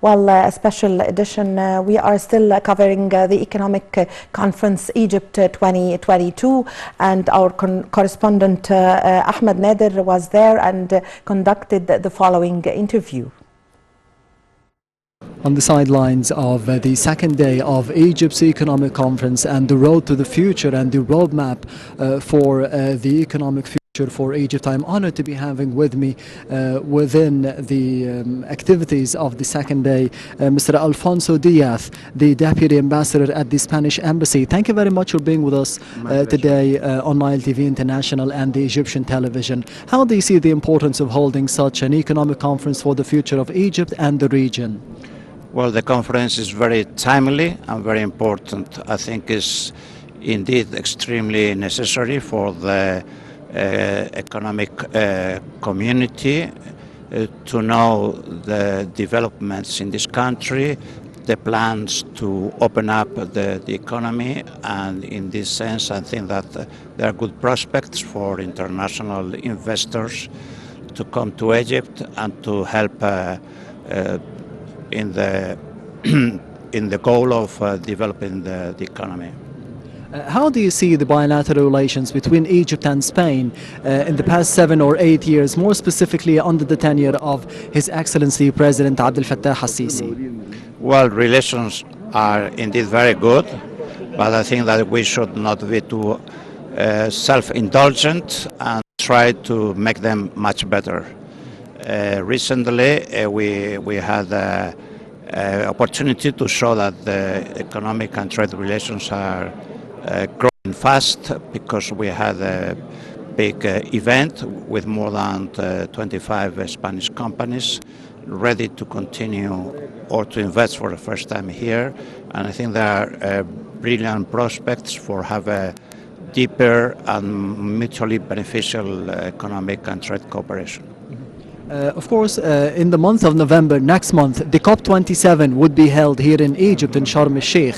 Well, a special edition. We are still covering the economic conference Egypt 2022, and our correspondent Ahmed Nader was there and conducted the following interview. On the sidelines of the second day of Egypt's economic conference and the road to the future and the roadmap for the economic future for Egypt, I'm honored to be having with me within the activities of the second day Mr. Alfonso Diaz, the Deputy Ambassador at the Spanish Embassy. Thank you very much for being with us today on Nile TV International and the Egyptian television. How do you see the importance of holding such an economic conference for the future of Egypt and the region? Well, the conference is very timely and very important. I think it's indeed extremely necessary for the economic community to know the developments in this country, the plans to open up the economy, and in this sense I think that there are good prospects for international investors to come to Egypt and to help in the goal of developing the economy. How do you see the bilateral relations between Egypt and Spain in the past 7 or 8 years, more specifically under the tenure of His Excellency President Abdel Fattah al-Sisi? Well, relations are indeed very good, but I think that we should not be too self-indulgent and try to make them much better. Recently, we had opportunity to show that the economic and trade relations are growing fast, because we had a big event with more than 25 Spanish companies ready to continue or to invest for the first time here. And I think there are brilliant prospects for have a deeper and mutually beneficial economic and trade cooperation. Of course, in the month of November, next month, the COP27 would be held here in Egypt, in Sharm el-Sheikh.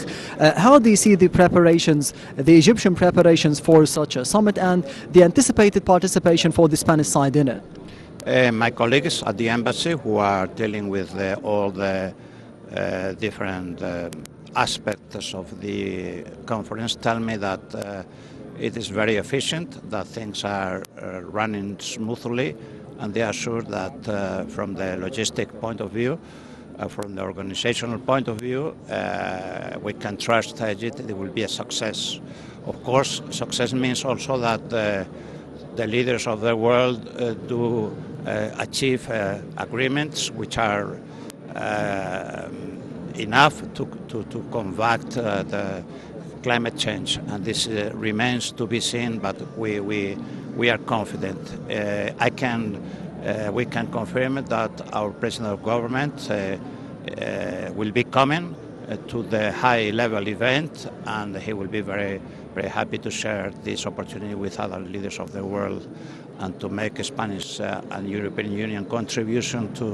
How do you see the preparations, the Egyptian preparations for such a summit and the anticipated participation for the Spanish side in it? My colleagues at the embassy, who are dealing with all the different aspects of the conference, tell me that it is very efficient, that things are running smoothly, and they are sure that from the logistic point of view, from the organizational point of view, we can trust Egypt. It will be a success. Of course, success means also that the leaders of the world do achieve agreements which are enough to combat the climate change, and this remains to be seen, but we are confident. We can confirm that our President of Government will be coming to the high-level event, and he will be very, very happy to share this opportunity with other leaders of the world and to make a Spanish and European Union contribution to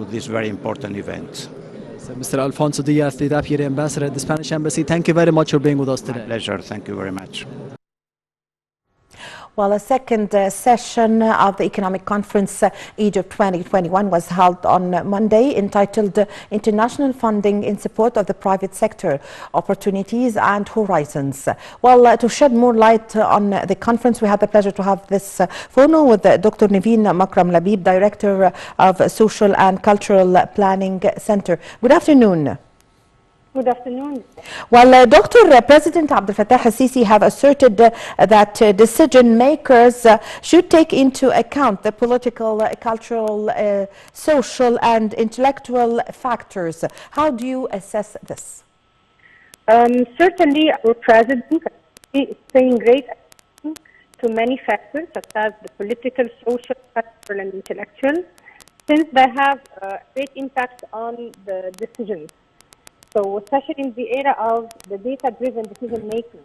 this very important event. So, Mr. Alfonso Diaz, the Deputy Ambassador at the Spanish Embassy, thank you very much for being with us today. My pleasure. Thank you very much. Well, a second session of the Economic Conference Egypt 2021 was held on Monday, entitled International Funding in Support of the Private Sector, Opportunities and Horizons. Well, to shed more light on the conference, we had the pleasure to have this phone with Dr. Naveen Makram Labib, Director of Social and Cultural Planning Center. Good afternoon. Good afternoon. Well, Dr. President Abdel Fattah al-Sisi have asserted that decision makers should take into account the political, cultural, social and intellectual factors. How do you assess this? Certainly, our President is paying great attention to many factors, such as the political, social, cultural and intellectual, since they have great impact on the decisions. So, especially in the era of the data-driven decision-making,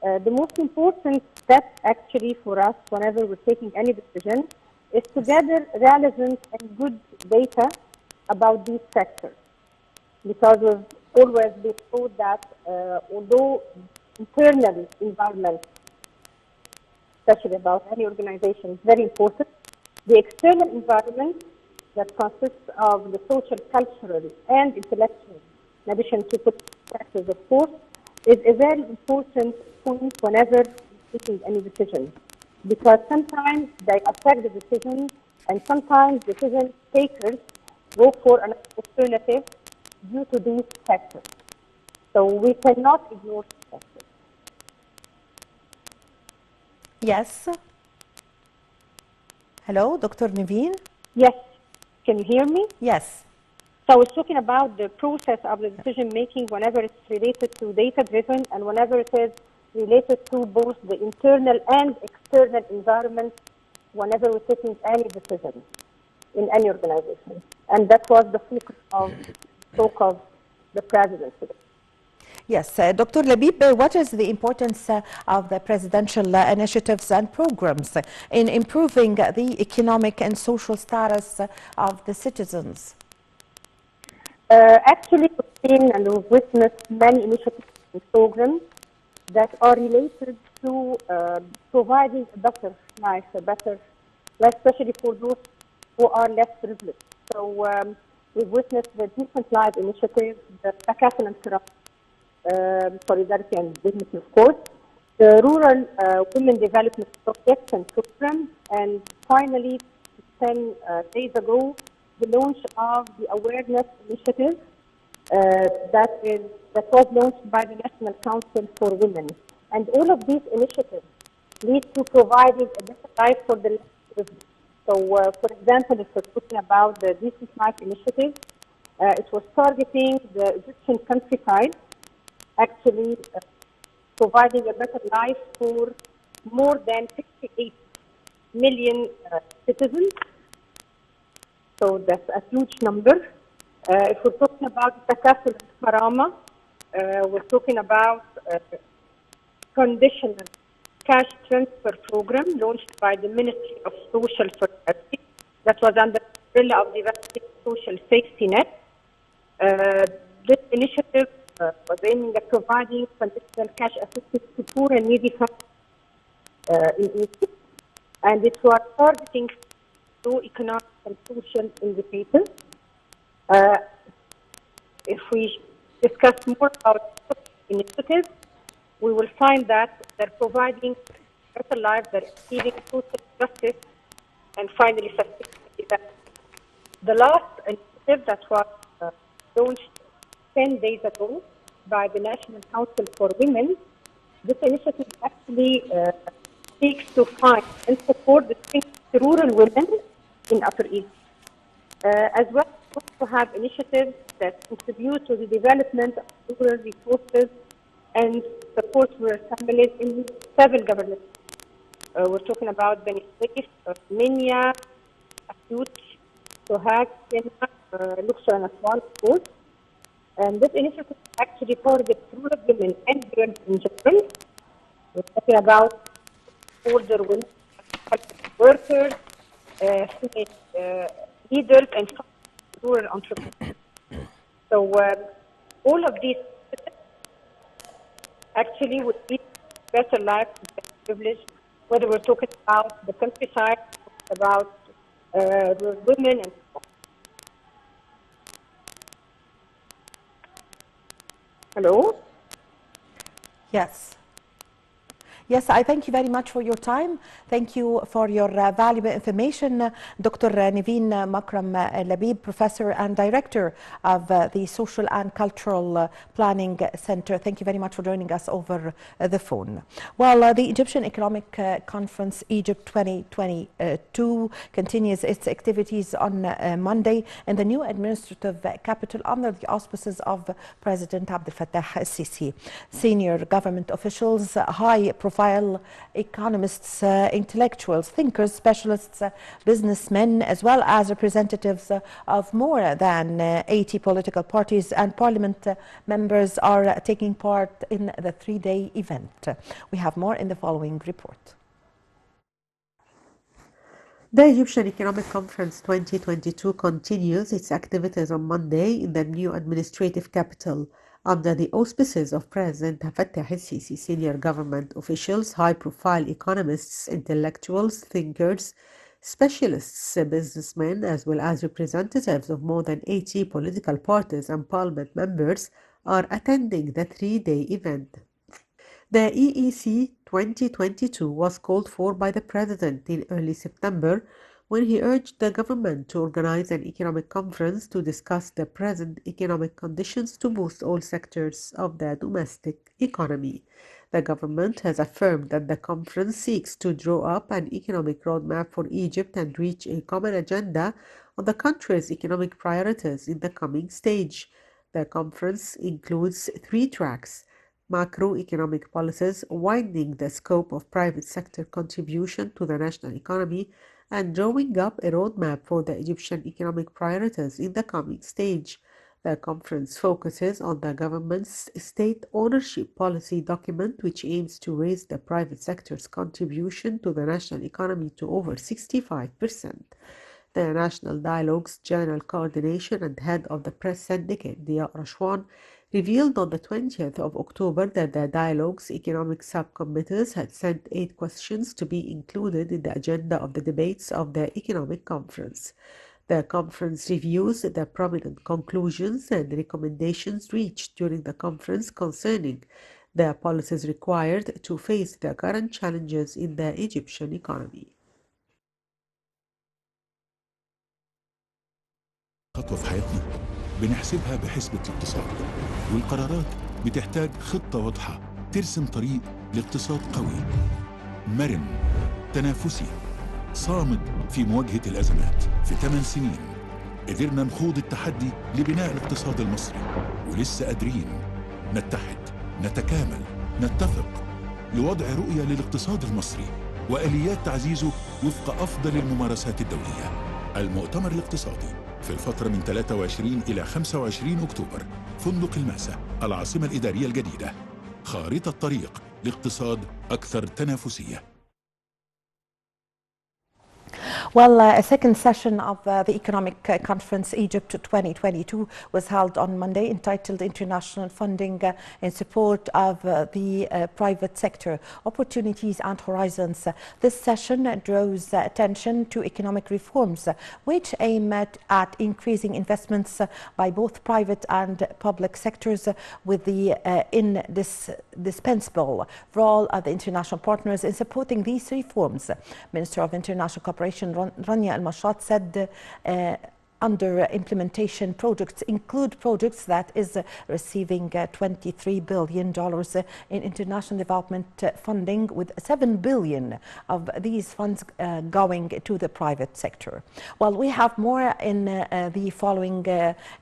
the most important step actually for us whenever we're taking any decision is to gather relevant and good data about these sectors. Because we've always been told that although internal environment, especially about any organization, is very important, the external environment that consists of the social, cultural, and intellectual, in addition to political factors, of course, is a very important point whenever taking any decision. Because sometimes they affect the decision, and sometimes decision takers go for an alternative due to these factors. So we cannot ignore these factors. Yes. Hello, Dr. Naveen? Yes, can you hear me? Yes. So I was talking about the process of the decision making whenever it's related to data driven and whenever it is related to both the internal and external environment whenever we're taking any decision in any organization. And that was the focus of talk of the president today. Yes, Dr. Labib, what is the importance of the presidential initiatives and programs in improving the economic and social status of the citizens? Actually, we've seen and we've witnessed many initiatives and programs that are related to providing a better life, especially for those who are less privileged. So we've witnessed the Decent Life Initiative, the Takaful and Solidarity and Dignity, of course, the Rural Women Development Project and Program, and finally, 10 days ago, the launch of the Awareness Initiative that was launched by the National Council for Women. And all of these initiatives lead to providing a better life for the less privileged. So, for example, if we're talking about the Decent Life Initiative, it was targeting the Egyptian countryside, actually providing a better life for more than 68 million citizens. So that's a huge number. If we're talking about Takaful and Karama, we're talking about conditional cash transfer program launched by the Ministry of Social Solidarity that was under the umbrella of developing social safety net. This initiative was aiming at providing conditional cash assistance to poor and needy families in Egypt, and it was targeting economic and social indicators. If we discuss more about initiatives, we will find that they're providing better lives, they're achieving social justice, and finally sustainability. The last initiative that was launched 10 days ago by the National Council for Women, this initiative actually seeks to find and support the rural women in Upper East. As well, we also have initiatives that contribute to the development of rural resources and support rural families in 7 governments. We're talking about Beni Suef, Minya, Asyut, Sohag, Sena, Luxor, and Aswan, of course. And this initiative actually targets rural women and girls in general. We're talking about older women, workers, leaders, and rural entrepreneurs. So all of these actually would lead to better life, better privilege, whether we're talking about the countryside, about rural women, and so on. Hello? Yes. Yes, I thank you very much for your time. Thank you for your valuable information. Dr. Naveen Makram Labib, Professor and Director of the Social and Cultural Planning Center. Thank you very much for joining us over the phone. Well, the Egyptian Economic Conference Egypt 2022 continues its activities on Monday in the new administrative capital under the auspices of President Abdel Fattah al-Sisi. Senior government officials, high-profile economists, intellectuals, thinkers, specialists, businessmen, as well as representatives of more than 80 political parties and parliament members are taking part in the 3-day event. We have more in the following report. The Egyptian Economic Conference 2022 continues its activities on Monday in the new administrative capital under the auspices of President Fattah al-Sisi. Senior government officials, high-profile economists, intellectuals, thinkers, Specialists, businessmen, as well as representatives of more than 80 political parties and parliament members are attending the three-day event. The EEC 2022 was called for by the President in early September when he urged the government to organize an economic conference to discuss the present economic conditions to boost all sectors of the domestic economy. The government has affirmed that the conference seeks to draw up an economic roadmap for Egypt and reach a common agenda on the country's economic priorities in the coming stage. The conference includes three tracks: macroeconomic policies, widening the scope of private sector contribution to the national economy, and drawing up a roadmap for the Egyptian economic priorities in the coming stage. The conference focuses on the government's state ownership policy document, which aims to raise the private sector's contribution to the national economy to over 65%. The National Dialogue's General Coordination and Head of the Press Syndicate, Dia Rashwan, revealed on the 20th of October that the Dialogue's economic subcommittees had sent 8 questions to be included in the agenda of the debates of the economic conference. The conference reviews the prominent conclusions and recommendations reached during the conference concerning the policies required to face the current challenges in the Egyptian economy. خطوة في حياتنا بنحسبها بحسبة الاقتصاد، والقرارات بتحتاج خطة واضحة ترسم طريق لاقتصاد قوي مرن تنافسي صامد في مواجهة الأزمات. في 8 سنين قدرنا نخوض التحدي لبناء الاقتصاد المصري، ولسه قادرين نتحد نتكامل نتفق لوضع رؤية للاقتصاد المصري وآليات تعزيزه وفق أفضل الممارسات الدولية. المؤتمر الاقتصادي في الفترة من 23 إلى 25 أكتوبر، فندق المأسة، العاصمة الإدارية الجديدة. خارطة طريق لاقتصاد أكثر تنافسية. Well, a second session of the Economic Conference Egypt 2022 was held on Monday, entitled International Funding in Support of the Private Sector, Opportunities and Horizons. This session draws attention to economic reforms which aim at increasing investments by both private and public sectors, with the indispensable role of the international partners in supporting these reforms. Minister of International Cooperation Rania Al-Mashrat said under implementation projects include projects that is receiving $23 billion in international development funding, with $7 billion of these funds going to the private sector. Well, we have more in the following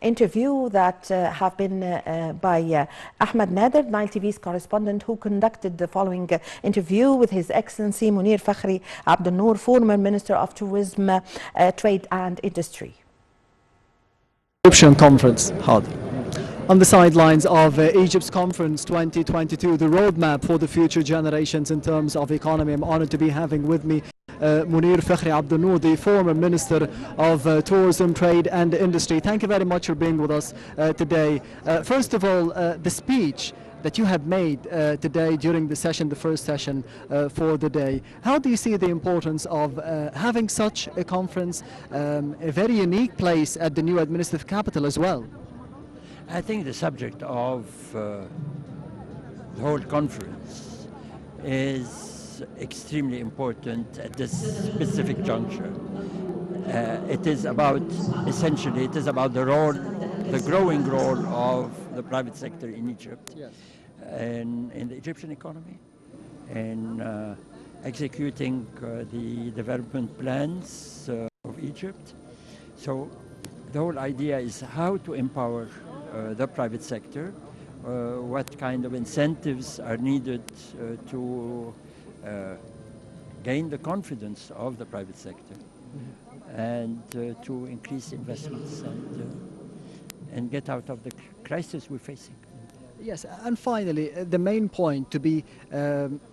interview that have been by Ahmed Nader, Nile TV's correspondent, who conducted the following interview with His Excellency Munir Fakhri Abdel Noor, former Minister of Tourism, Trade and Industry. Egyptian conference held. On the sidelines of Egypt's conference 2022, the roadmap for the future generations in terms of economy, I'm honored to be having with me Munir Fakhri Abdel Noor, the former Minister of Tourism, Trade and Industry. Thank you very much for being with us today. First of all, the speech that you have made today during the session, the first session for the day. How do you see the importance of having such a conference, a very unique place at the new administrative capital as well? I think the subject of the whole conference is extremely important at this specific juncture. It is about, essentially, it is about the role, the growing role of the private sector in Egypt, yes, and in the Egyptian economy, and executing the development plans of Egypt. So the whole idea is how to empower the private sector, what kind of incentives are needed to gain the confidence of the private sector, and to increase investments and get out of the crisis we're facing. Yes, and finally, the main point to be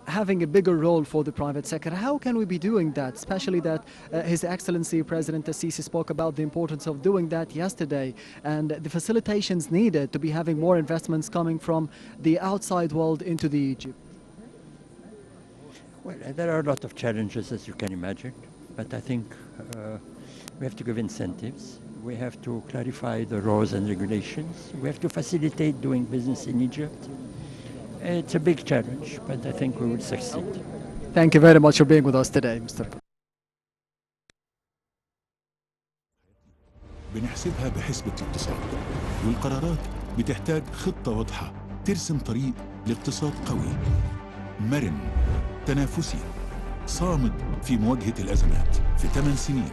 having a bigger role for the private sector. How can we be doing that, especially that His Excellency President Assisi spoke about the importance of doing that yesterday, and the facilitations needed to be having more investments coming from the outside world into the Egypt? Well, there are a lot of challenges, as you can imagine. but I think we have to give incentives. We have to clarify the laws and regulations. We have to facilitate doing business in Egypt. It's a big challenge, but I think we will succeed. Thank you very much for being with us today, Mr. بنحسبها بحسبة الاقتصاد، والقرارات بتحتاج خطة واضحة ترسم طريق لاقتصاد قوي مرن تنافسي صامد في مواجهة الأزمات. في 8 سنين